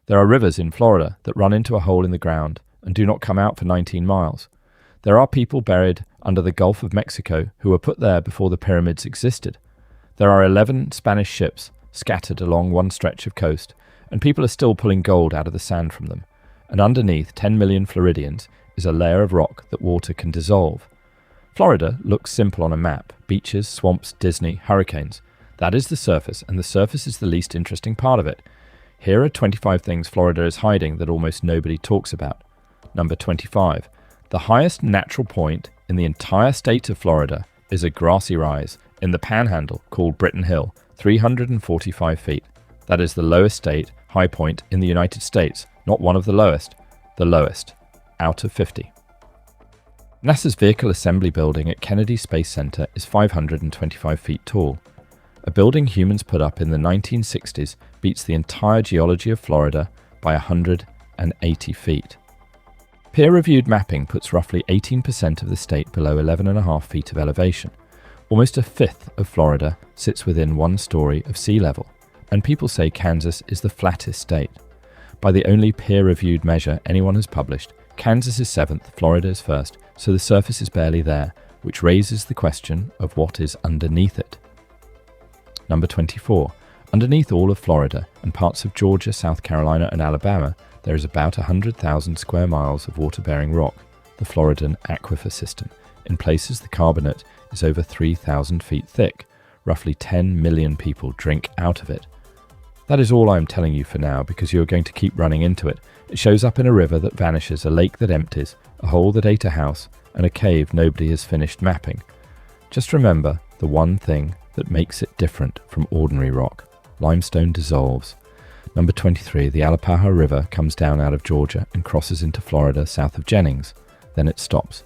There are rivers in Florida that run into a hole in the ground and do not come out for 19 miles. There are people buried under the Gulf of Mexico who were put there before the pyramids existed. There are 11 Spanish ships scattered along one stretch of coast, and people are still pulling gold out of the sand from them. And underneath 10 million Floridians is a layer of rock that water can dissolve. Florida looks simple on a map: beaches, swamps, Disney, hurricanes. That is the surface, and the surface is the least interesting part of it. Here are 25 things Florida is hiding that almost nobody talks about. Number 25. The highest natural point in the entire state of Florida is a grassy rise in the Panhandle called Britton Hill, 345 feet. That is the lowest state high point in the United States, not one of the lowest out of 50. NASA's Vehicle Assembly Building at Kennedy Space Center is 525 feet tall. A building humans put up in the 1960s beats the entire geology of Florida by 180 feet. Peer-reviewed mapping puts roughly 18% of the state below 11.5 feet of elevation. Almost a fifth of Florida sits within 1 story of sea level, and people say Kansas is the flattest state. By the only peer-reviewed measure anyone has published, Kansas is 7th, Florida is 1st, so the surface is barely there, which raises the question of what is underneath it. Number 24. Underneath all of Florida and parts of Georgia, South Carolina and Alabama, there is about 100,000 square miles of water-bearing rock, the Floridan Aquifer System. In places, the carbonate is over 3,000 feet thick. Roughly 10 million people drink out of it. That is all I am telling you for now, because you are going to keep running into it. It shows up in a river that vanishes, a lake that empties, a hole that ate a house, and a cave nobody has finished mapping. Just remember the one thing that makes it different from ordinary rock. Limestone dissolves. Number 23. The Alapaha River comes down out of Georgia and crosses into Florida south of Jennings. Then it stops.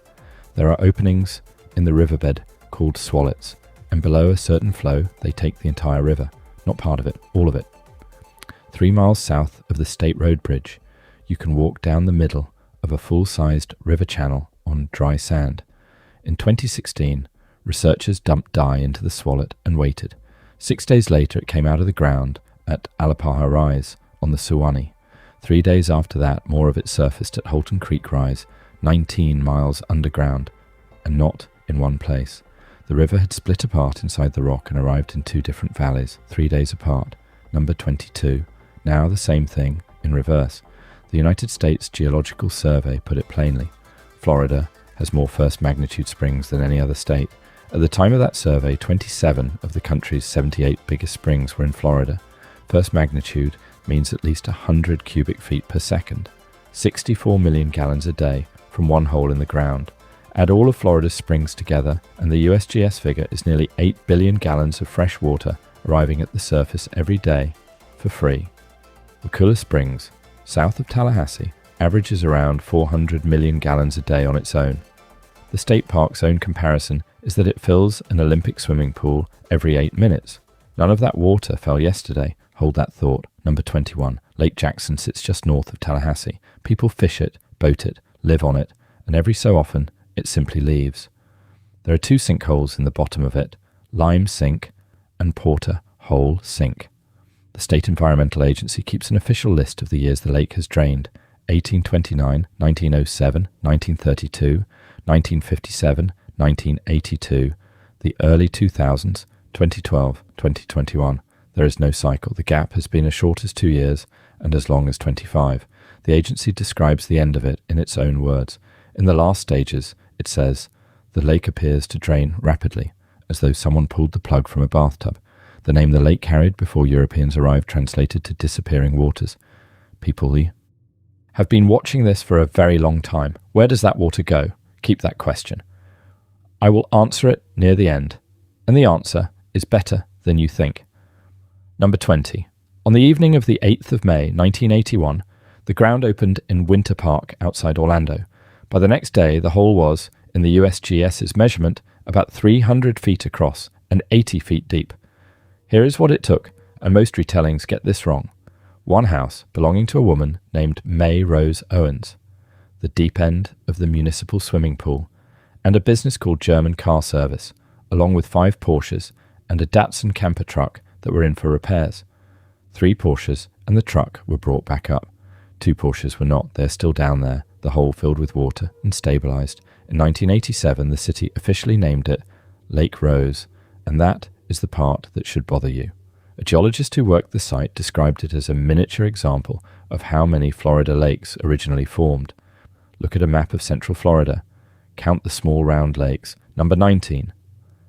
There are openings in the riverbed called swallets, and below a certain flow they take the entire river. Not part of it, all of it. 3 miles south of the State Road Bridge, you can walk down the middle of a full-sized river channel on dry sand. In 2016, researchers dumped dye into the swallet and waited. 6 days later, it came out of the ground at Alapaha Rise on the Suwannee. 3 days after that, more of it surfaced at Holton Creek Rise, 19 miles underground, and not in one place. The river had split apart inside the rock and arrived in 2 different valleys, 3 days apart. Number 22. Now the same thing in reverse. The United States Geological Survey put it plainly. Florida has more first magnitude springs than any other state. At the time of that survey, 27 of the country's 78 biggest springs were in Florida. First magnitude means at least 100 cubic feet per second, 64 million gallons a day from one hole in the ground. Add all of Florida's springs together, and the USGS figure is nearly 8 billion gallons of fresh water arriving at the surface every day for free. Wakulla Springs, south of Tallahassee, averages around 400 million gallons a day on its own. The state park's own comparison is that it fills an Olympic swimming pool every 8 minutes. None of that water fell yesterday. Hold that thought. Number 21. Lake Jackson sits just north of Tallahassee. People fish it, boat it, live on it, and every so often it simply leaves. There are 2 sinkholes in the bottom of it, Lime Sink and Porter Hole Sink. The State Environmental Agency keeps an official list of the years the lake has drained: 1829, 1907, 1932, 1957, 1982, the early 2000s, 2012, 2021. There is no cycle. The gap has been as short as 2 years and as long as 25. The agency describes the end of it in its own words. In the last stages, it says, the lake appears to drain rapidly, as though someone pulled the plug from a bathtub. The name the lake carried before Europeans arrived translated to disappearing waters. People have been watching this for a very long time. Where does that water go? Keep that question. I will answer it near the end, and the answer is better than you think. Number 20. On the evening of the 8th of May, 1981, the ground opened in Winter Park outside Orlando. By the next day, the hole was, in the USGS's measurement, about 300 feet across and 80 feet deep. Here is what it took, and most retellings get this wrong. One house belonging to a woman named May Rose Owens, the deep end of the municipal swimming pool, and a business called German Car Service, along with 5 Porsches and a Datsun camper truck that were in for repairs. 3 Porsches and the truck were brought back up. 2 Porsches were not. They're still down there, the hole filled with water and stabilized. In 1987, the city officially named it Lake Rose, and that is the part that should bother you. A geologist who worked the site described it as a miniature example of how many Florida lakes originally formed. Look at a map of central Florida. Count the small round lakes. Number 19.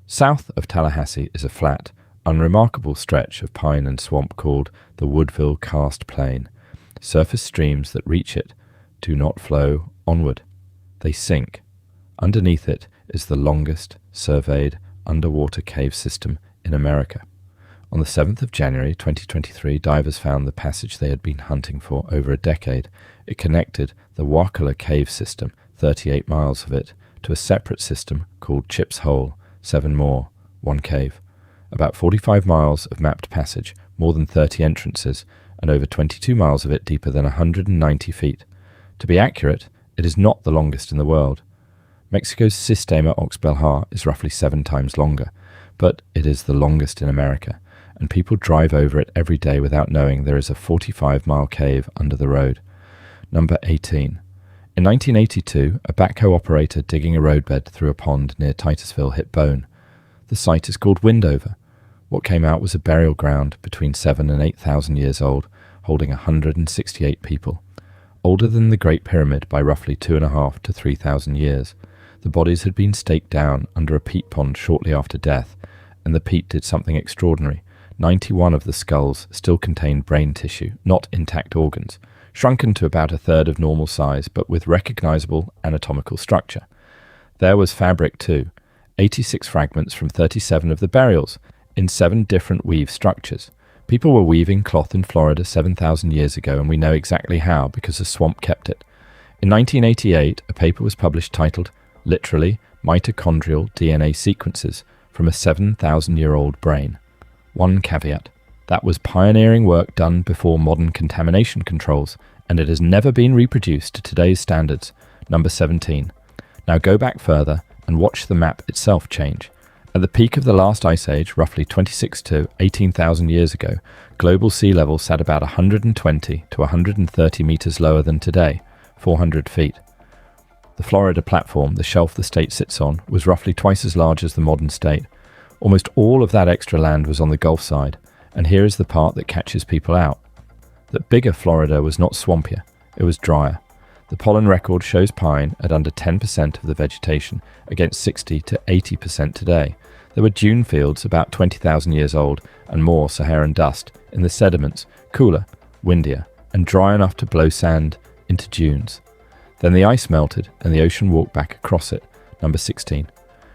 South of Tallahassee is a flat, unremarkable stretch of pine and swamp called the Woodville Karst Plain. Surface streams that reach it do not flow onward. They sink. Underneath it is the longest surveyed underwater cave system in America. On the 7th of January 2023, divers found the passage they had been hunting for over a decade. It connected the Wakala cave system, 38 miles of it, to a separate system called Chip's Hole, 7 more, 1 cave. About 45 miles of mapped passage, more than 30 entrances, and over 22 miles of it deeper than 190 feet. To be accurate, it is not the longest in the world. Mexico's Sistema Oxbelhar is roughly 7 times longer, but it is the longest in America, and people drive over it every day without knowing there is a 45-mile cave under the road. Number 18. In 1982, a backhoe operator digging a roadbed through a pond near Titusville hit bone. The site is called Windover. What came out was a burial ground between 7,000 and 8,000 years old, holding 168 people. Older than the Great Pyramid by roughly 2,500 to 3,000 years. The bodies had been staked down under a peat pond shortly after death, and the peat did something extraordinary. 91 of the skulls still contained brain tissue, not intact organs, shrunken to about a third of normal size, but with recognizable anatomical structure. There was fabric too, 86 fragments from 37 of the burials, in 7 different weave structures. People were weaving cloth in Florida 7,000 years ago, and we know exactly how, because the swamp kept it. In 1988, a paper was published titled, literally, Mitochondrial DNA Sequences from a 7,000-year-old Brain. One caveat. That was pioneering work done before modern contamination controls, and it has never been reproduced to today's standards. Number 17. Now go back further and watch the map itself change. At the peak of the last ice age, roughly 26 to 18,000 years ago, global sea level sat about 120 to 130 meters lower than today, 400 feet. The Florida platform, the shelf the state sits on, was roughly twice as large as the modern state. Almost all of that extra land was on the Gulf side, and here is the part that catches people out. That bigger Florida was not swampier, it was drier. The pollen record shows pine at under 10% of the vegetation, against 60 to 80% today. There were dune fields about 20,000 years old, and more Saharan dust in the sediments, cooler, windier, and dry enough to blow sand into dunes. Then the ice melted, and the ocean walked back across it. Number 16.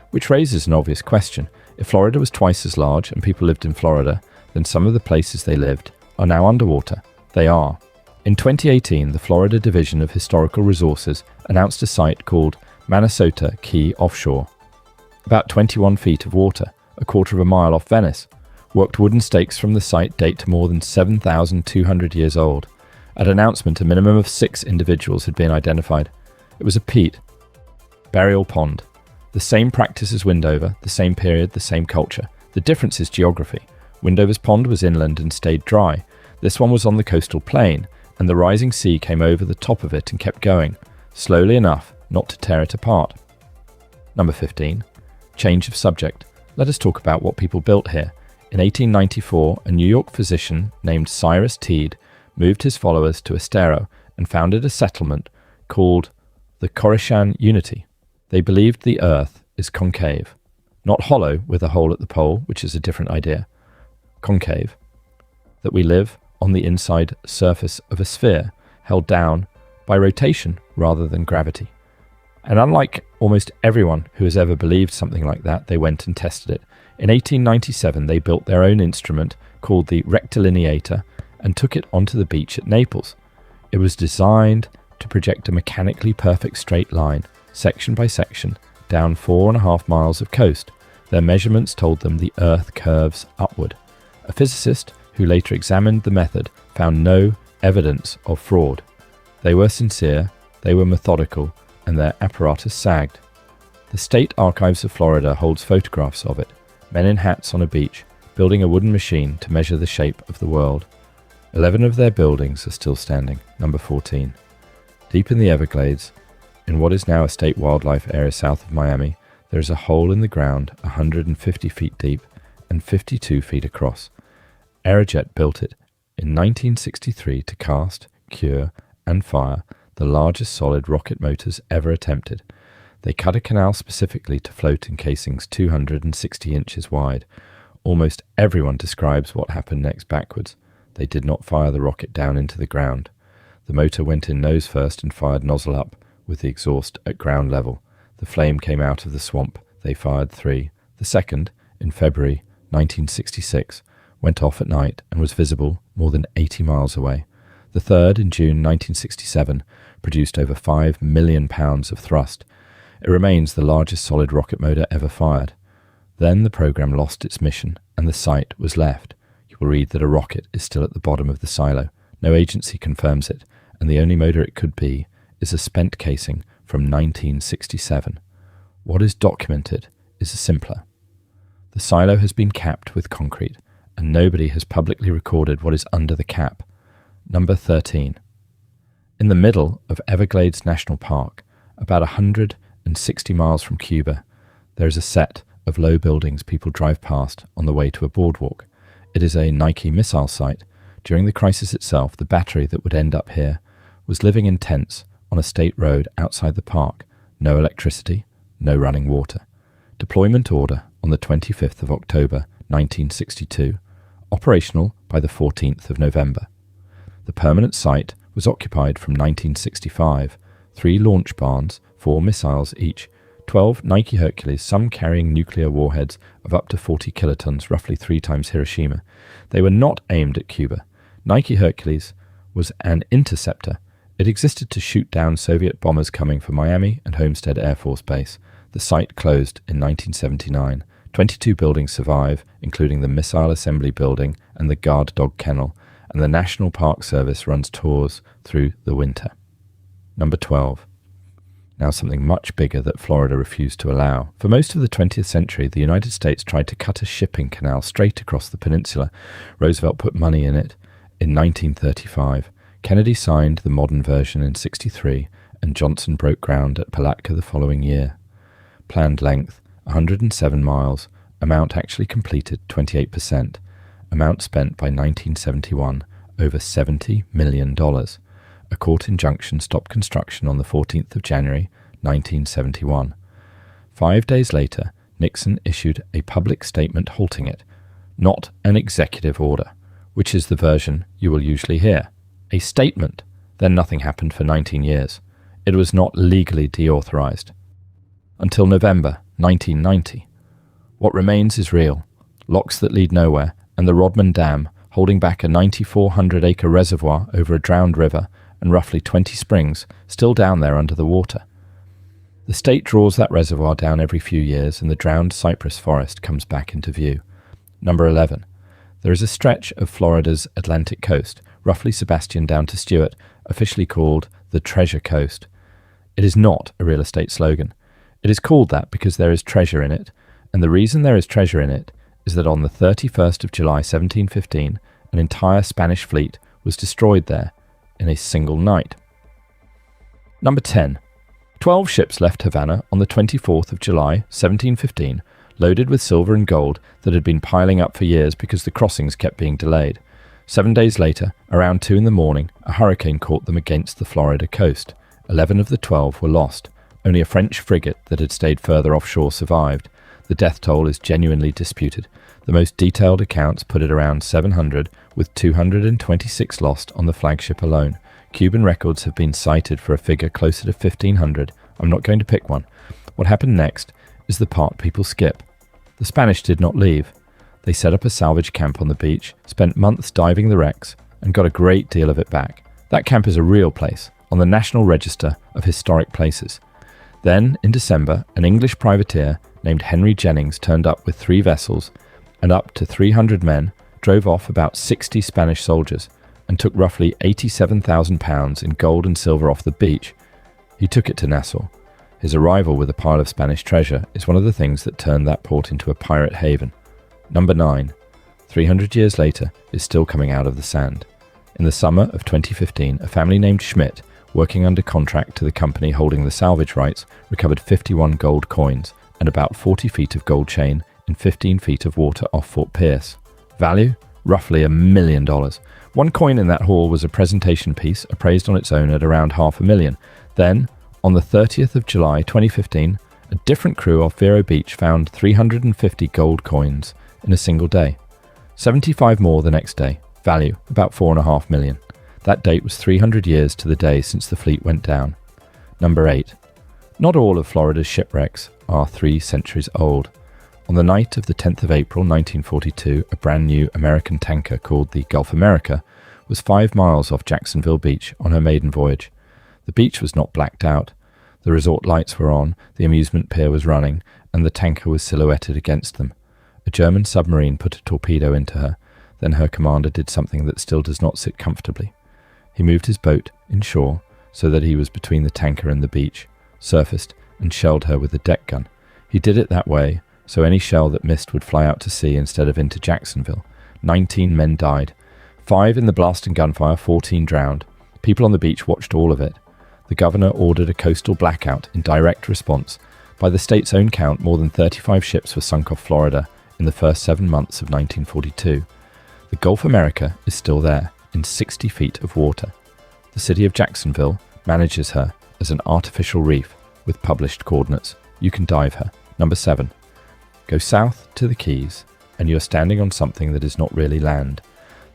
Which raises an obvious question. If Florida was twice as large and people lived in Florida, then some of the places they lived are now underwater. They are. In 2018, the Florida Division of Historical Resources announced a site called Minnesota Key Offshore. About 21 feet of water, a quarter of a mile off Venice. Worked wooden stakes from the site date to more than 7,200 years old. At announcement, a minimum of 6 individuals had been identified. It was a peat. Burial pond. The same practice as Windover, the same period, the same culture. The difference is geography. Windover's pond was inland and stayed dry. This one was on the coastal plain, and the rising sea came over the top of it and kept going, slowly enough not to tear it apart. Number 15. Change of subject. Let us talk about what people built here. In 1894, a New York physician named Cyrus Teed moved his followers to Estero and founded a settlement called the Corican Unity. They believed the earth is concave, not hollow with a hole at the pole, which is a different idea. Concave. That we live on the inside surface of a sphere, held down by rotation rather than gravity. And unlike almost everyone who has ever believed something like that, they went and tested it. In 1897, they built their own instrument called the rectilineator and took it onto the beach at Naples. It was designed to project a mechanically perfect straight line, section by section, down 4.5 miles of coast. Their measurements told them the Earth curves upward. A physicist who later examined the method found no evidence of fraud. They were sincere, they were methodical, and their apparatus sagged. The State Archives of Florida holds photographs of it, men in hats on a beach, building a wooden machine to measure the shape of the world. 11 of their buildings are still standing. Number 14. Deep in the Everglades, in what is now a state wildlife area south of Miami, there is a hole in the ground 150 feet deep and 52 feet across. Aerojet built it in 1963 to cast, cure, and fire the largest solid rocket motors ever attempted. They cut a canal specifically to float in casings 260 inches wide. Almost everyone describes what happened next backwards. They did not fire the rocket down into the ground. The motor went in nose first and fired nozzle up, with the exhaust at ground level. The flame came out of the swamp. They fired 3. The second, in February 1966, went off at night and was visible more than 80 miles away. The third, in June 1967, produced over 5 million pounds of thrust. It remains the largest solid rocket motor ever fired. Then the program lost its mission and the site was left. You will read that a rocket is still at the bottom of the silo. No agency confirms it, and the only motor it could be is a spent casing from 1967. What is documented is simpler. The silo has been capped with concrete, and nobody has publicly recorded what is under the cap. Number 13. In the middle of Everglades National Park, about 160 miles from Cuba, there is a set of low buildings people drive past on the way to a boardwalk. It is a Nike missile site. During the crisis itself, the battery that would end up here was living in tents on a state road outside the park. No electricity, no running water. Deployment order on the 25th of October 1962. Operational by the 14th of November. The permanent site was occupied from 1965. 3 launch barns, 4 missiles each, 12 Nike Hercules, some carrying nuclear warheads of up to 40 kilotons, roughly 3 times Hiroshima. They were not aimed at Cuba. Nike Hercules was an interceptor. It existed to shoot down Soviet bombers coming for Miami and Homestead Air Force Base. The site closed in 1979. 22 buildings survive, including the Missile Assembly Building and the Guard Dog Kennel, and the National Park Service runs tours through the winter. Number 12. Now something much bigger that Florida refused to allow. For most of the 20th century, the United States tried to cut a shipping canal straight across the peninsula. Roosevelt put money in it in 1935. Kennedy signed the modern version in 1963, and Johnson broke ground at Palatka the following year. Planned length, 107 miles. Amount actually completed, 28%. Amount spent by 1971, over $70 million. A court injunction stopped construction on the 14th of January, 1971. 5 days later, Nixon issued a public statement halting it, not an executive order, which is the version you will usually hear. A statement. Then nothing happened for 19 years. It was not legally deauthorized. Until November 1990. What remains is real. Locks that lead nowhere, and the Rodman Dam, holding back a 9,400-acre reservoir over a drowned river, and roughly 20 springs, still down there under the water. The state draws that reservoir down every few years, and the drowned cypress forest comes back into view. Number 11. There is a stretch of Florida's Atlantic coast, roughly Sebastian down to Stewart, officially called the Treasure Coast. It is not a real estate slogan. It is called that because there is treasure in it, and the reason there is treasure in it is that on the 31st of July 1715, an entire Spanish fleet was destroyed there in a single night. Number 10. 12 ships left Havana on the 24th of July 1715, loaded with silver and gold that had been piling up for years because the crossings kept being delayed. 7 days later, around 2 in the morning, a hurricane caught them against the Florida coast. 11 of the 12 were lost. Only a French frigate that had stayed further offshore survived. The death toll is genuinely disputed. The most detailed accounts put it around 700, with 226 lost on the flagship alone. Cuban records have been cited for a figure closer to 1,500. I'm not going to pick one. What happened next is the part people skip. The Spanish did not leave. They set up a salvage camp on the beach, spent months diving the wrecks, and got a great deal of it back. That camp is a real place, on the National Register of Historic Places. Then, in December, an English privateer named Henry Jennings turned up with 3 vessels and up to 300 men, drove off about 60 Spanish soldiers, and took roughly £87,000 in gold and silver off the beach. He took it to Nassau. His arrival with a pile of Spanish treasure is one of the things that turned that port into a pirate haven. Number 9. 300 years later, is still coming out of the sand. In the summer of 2015, a family named Schmidt, working under contract to the company holding the salvage rights, recovered 51 gold coins and about 40 feet of gold chain in 15 feet of water off Fort Pierce. Value? Roughly $1 million. One coin in that haul was a presentation piece appraised on its own at around $500,000. Then, on the 30th of July 2015, a different crew off Vero Beach found 350 gold coins in a single day. 75 more the next day. Value, about $4.5 million. That date was 300 years to the day since the fleet went down. Number 8. Not all of Florida's shipwrecks are 3 centuries old. On the night of the 10th of April 1942, a brand new American tanker called the Gulf America was 5 miles off Jacksonville Beach on her maiden voyage. The beach was not blacked out. The resort lights were on, the amusement pier was running, and the tanker was silhouetted against them. A German submarine put a torpedo into her. Then her commander did something that still does not sit comfortably. He moved his boat inshore so that he was between the tanker and the beach, surfaced, and shelled her with a deck gun. He did it that way so any shell that missed would fly out to sea instead of into Jacksonville. 19 men died. 5 in the blast and gunfire, 14 drowned. People on the beach watched all of it. The governor ordered a coastal blackout in direct response. By the state's own count, more than 35 ships were sunk off Florida in the first 7 months of 1942. The Gulf America is still there, in 60 feet of water. The city of Jacksonville manages her as an artificial reef with published coordinates. You can dive her. Number 7. Go south to the Keys, and you are standing on something that is not really land.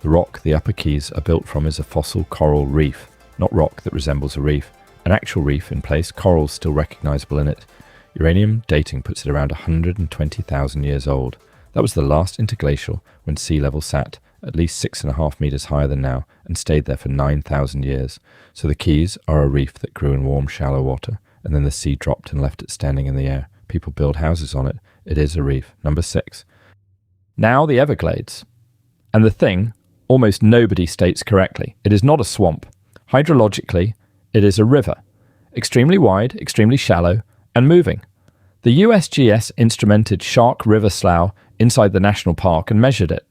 The rock the Upper Keys are built from is a fossil coral reef, not rock that resembles a reef. An actual reef in place, corals still recognizable in it. Uranium dating puts it around 120,000 years old. That was the last interglacial when sea level sat at least 6.5 meters higher than now and stayed there for 9,000 years. So the Keys are a reef that grew in warm, shallow water, and then the sea dropped and left it standing in the air. People build houses on it. It is a reef. Number 6. Now the Everglades. And the thing, almost nobody states correctly. It is not a swamp. Hydrologically, it is a river. Extremely wide, extremely shallow, and moving. The USGS instrumented Shark River Slough inside the national park and measured it.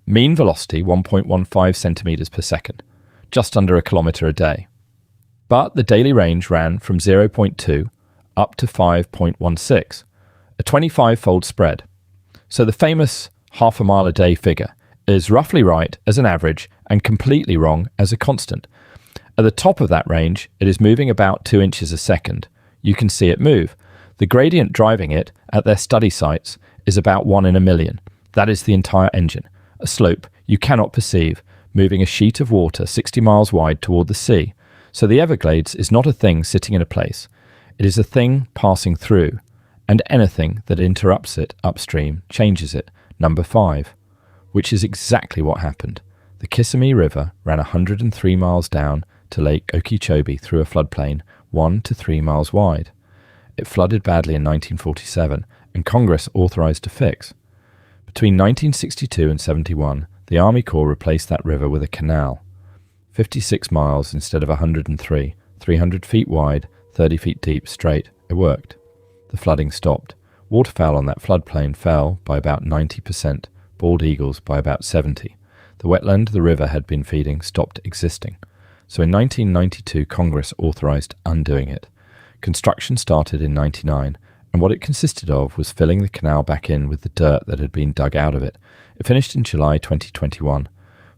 Mean velocity 1.15 centimeters per second, just under a kilometer a day. But the daily range ran from 0.2 up to 5.16, a 25-fold spread. So the famous half a mile a day figure is roughly right as an average and completely wrong as a constant. At the top of that range, it is moving about 2 inches a second. You can see it move. The gradient driving it at their study sites is about 1 in a million. That is the entire engine. A slope you cannot perceive, moving a sheet of water 60 miles wide toward the sea. So the Everglades is not a thing sitting in a place. It is a thing passing through, and anything that interrupts it upstream changes it. Number 5, which is exactly what happened. The Kissimmee River ran 103 miles down to Lake Okeechobee through a floodplain 1 to 3 miles wide. It flooded badly in 1947, and Congress authorized a fix. Between 1962 and 71, the Army Corps replaced that river with a canal. 56 miles instead of 103, 300 feet wide, 30 feet deep, straight. It worked. The flooding stopped. Waterfowl on that floodplain fell by about 90%, bald eagles by about 70%. The wetland the river had been feeding stopped existing. So in 1992, Congress authorized undoing it. Construction started in 99, and what it consisted of was filling the canal back in with the dirt that had been dug out of it. It finished in July 2021.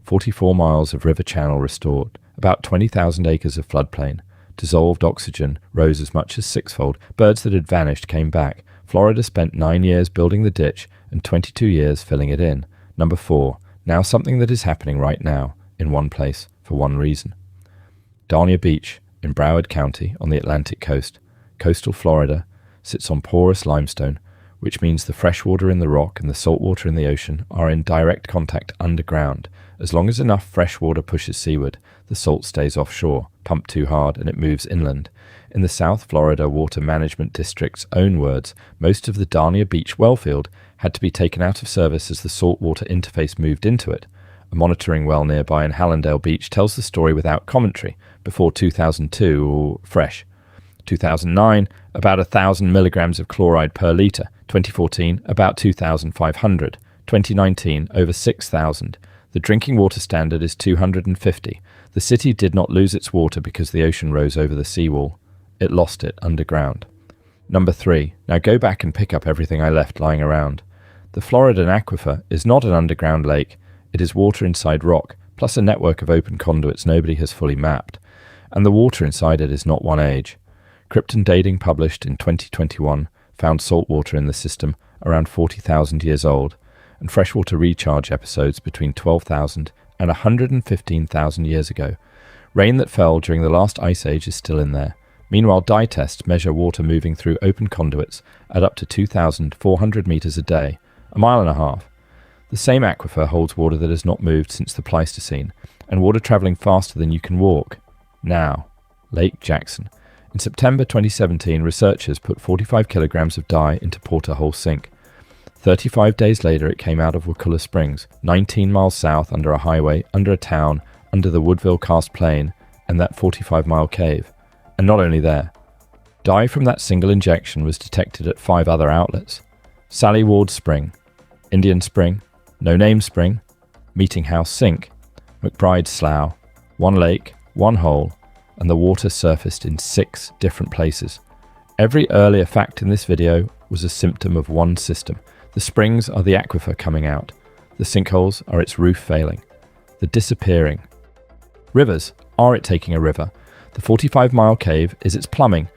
44 miles of river channel restored, about 20,000 acres of floodplain. Dissolved oxygen rose as much as 6-fold. Birds that had vanished came back. Florida spent 9 years building the ditch and 22 years filling it in. Number 4, now something that is happening right now, in one place, for one reason. Dania Beach, in Broward County on the Atlantic coast, coastal Florida, sits on porous limestone, which means the fresh water in the rock and the salt water in the ocean are in direct contact underground. As long as enough fresh water pushes seaward, the salt stays offshore, pumped too hard, and it moves inland. In the South Florida Water Management District's own words, most of the Dania Beach wellfield had to be taken out of service as the saltwater interface moved into it. A monitoring well nearby in Hallandale Beach tells the story without commentary. Before 2002, or fresh. 2009, about 1,000 milligrams of chloride per litre. 2014, about 2,500. 2019, over 6,000. The drinking water standard is 250. The city did not lose its water because the ocean rose over the seawall. It lost it underground. Number 3. Now go back and pick up everything I left lying around. The Floridan Aquifer is not an underground lake. It is water inside rock, plus a network of open conduits nobody has fully mapped. And the water inside it is not one age. Krypton dating published in 2021 found salt water in the system around 40,000 years old, and freshwater recharge episodes between 12,000 and 115,000 years ago. Rain that fell during the last ice age is still in there. Meanwhile, dye tests measure water moving through open conduits at up to 2,400 meters a day, a mile and a half. The same aquifer holds water that has not moved since the Pleistocene, and water travelling faster than you can walk. Now, Lake Jackson. In September 2017, researchers put 45 kilograms of dye into Porterhole Sink. 35 days later, it came out of Wakulla Springs, 19 miles south under a highway, under a town, under the Woodville Karst Plain, and that 45-mile cave. And not only there. Dye from that single injection was detected at 5 other outlets. Sally Ward Spring, Indian Spring, No Name Spring, Meeting House Sink, McBride Slough, one lake, one hole, and the water surfaced in 6 different places. Every earlier fact in this video was a symptom of one system. The springs are the aquifer coming out. The sinkholes are its roof failing. The disappearing. Rivers are it taking a river. The 45-mile cave is its plumbing,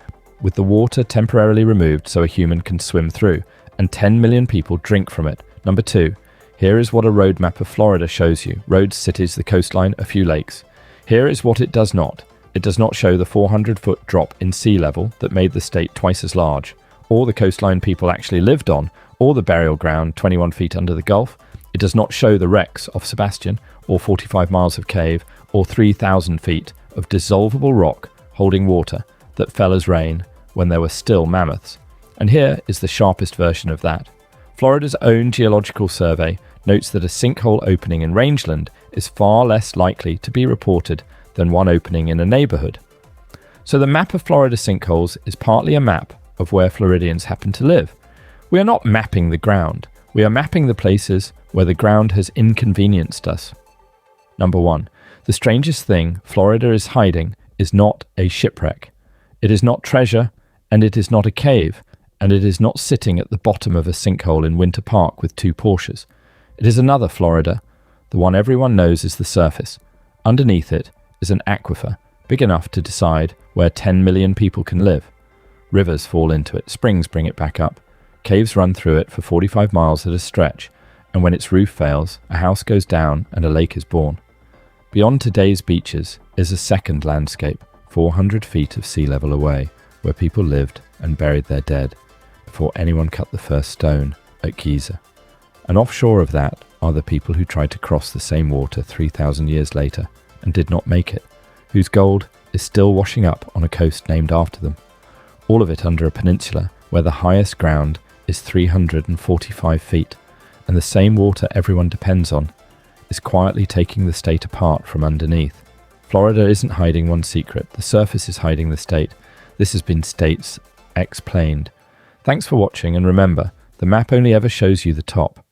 with the water temporarily removed so a human can swim through, and 10 million people drink from it. Number 2. Here is what a road map of Florida shows you. Roads, cities, the coastline, a few lakes. Here is what it does not. It does not show the 400-foot drop in sea level that made the state twice as large, or the coastline people actually lived on, or the burial ground 21 feet under the Gulf. It does not show the wrecks off Sebastian, or 45 miles of cave, or 3,000 feet of dissolvable rock holding water that fell as rain when there were still mammoths. And here is the sharpest version of that. Florida's own geological survey notes that a sinkhole opening in rangeland is far less likely to be reported than one opening in a neighborhood. So the map of Florida sinkholes is partly a map of where Floridians happen to live. We are not mapping the ground. We are mapping the places where the ground has inconvenienced us. Number 1. The strangest thing Florida is hiding is not a shipwreck. It is not treasure, and it is not a cave, and it is not sitting at the bottom of a sinkhole in Winter Park with 2 Porsches. It is another Florida, the one everyone knows is the surface. Underneath it is an aquifer, big enough to decide where 10 million people can live. Rivers fall into it, springs bring it back up. Caves run through it for 45 miles at a stretch, and when its roof fails, a house goes down and a lake is born. Beyond today's beaches is a second landscape, 400 feet of sea level away, where people lived and buried their dead before anyone cut the first stone at Giza. And offshore of that are the people who tried to cross the same water 3,000 years later and did not make it, whose gold is still washing up on a coast named after them. All of it under a peninsula where the highest ground is 345 feet, and the same water everyone depends on is quietly taking the state apart from underneath. Florida isn't hiding one secret, the surface is hiding the state. This has been States Explained. Thanks for watching, and remember, the map only ever shows you the top.